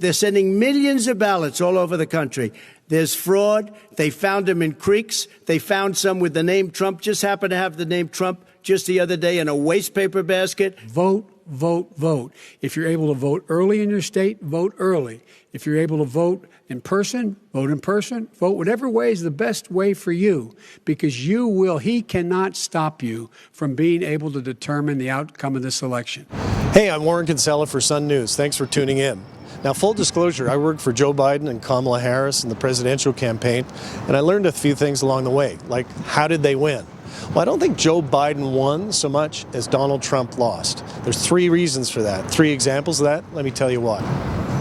They're sending millions of ballots all over the country. There's fraud. They found them in creeks. They found some with the name Trump, just happened to have the name Trump just the other day in a waste paper basket. Vote, vote, vote. If you're able to vote early in your state, vote early. If you're able to vote in person, vote in person. Vote whatever way is the best way for you, because he cannot stop you from being able to determine the outcome of this election. Hey, I'm Warren Kinsella for Sun News. Thanks for tuning in. Now, full disclosure, I worked for Joe Biden and Kamala Harris in the presidential campaign, and I learned a few things along the way, like how did they win? Well, I don't think Joe Biden won so much as Donald Trump lost. There's 3 reasons for that, 3 examples of that. Let me tell you what.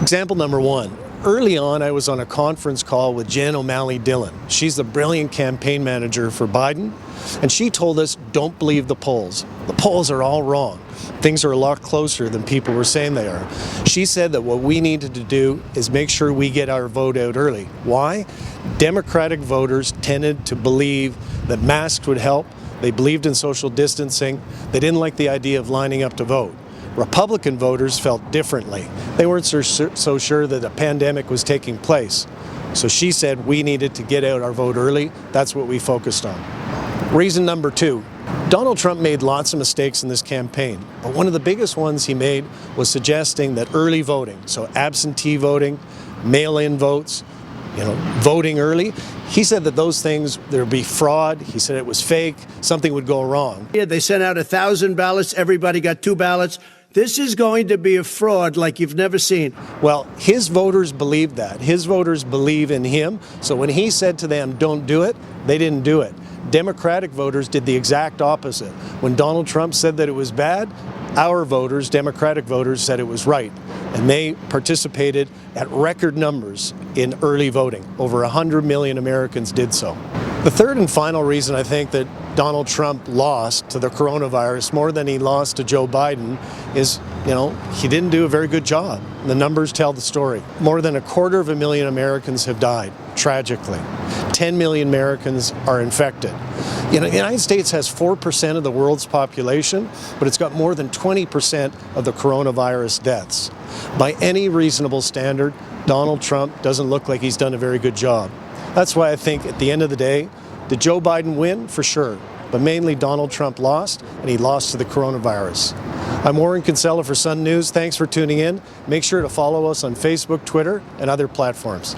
Example number 1. Early on, I was on a conference call with Jen O'Malley Dillon. She's the brilliant campaign manager for Biden, and she told us, don't believe the polls. The polls are all wrong. Things are a lot closer than people were saying they are. She said that what we needed to do is make sure we get our vote out early. Why? Democratic voters tended to believe that masks would help. They believed in social distancing. They didn't like the idea of lining up to vote. Republican voters felt differently. They weren't so sure that a pandemic was taking place. So she said we needed to get out our vote early. That's what we focused on. Reason number 2. Donald Trump made lots of mistakes in this campaign, but one of the biggest ones he made was suggesting that early voting, so absentee voting, mail-in votes, voting early, he said that those things, there'd be fraud. He said it was fake. Something would go wrong. Yeah, they sent out 1,000 ballots. Everybody got 2 ballots. This is going to be a fraud like you've never seen. Well, his voters believed that. His voters believe in him. So when he said to them, don't do it, they didn't do it. Democratic voters did the exact opposite. When Donald Trump said that it was bad, our voters, Democratic voters, said it was right. And they participated at record numbers in early voting. Over 100 million Americans did so. The third and final reason I think that Donald Trump lost to the coronavirus more than he lost to Joe Biden is, he didn't do a very good job. The numbers tell the story. More than 250,000 Americans have died, tragically. 10 million Americans are infected. The United States has 4% of the world's population, but it's got more than 20% of the coronavirus deaths. By any reasonable standard, Donald Trump doesn't look like he's done a very good job. That's why I think at the end of the day, did Joe Biden win? For sure. But mainly Donald Trump lost, and he lost to the coronavirus. I'm Warren Kinsella for Sun News. Thanks for tuning in. Make sure to follow us on Facebook, Twitter, and other platforms.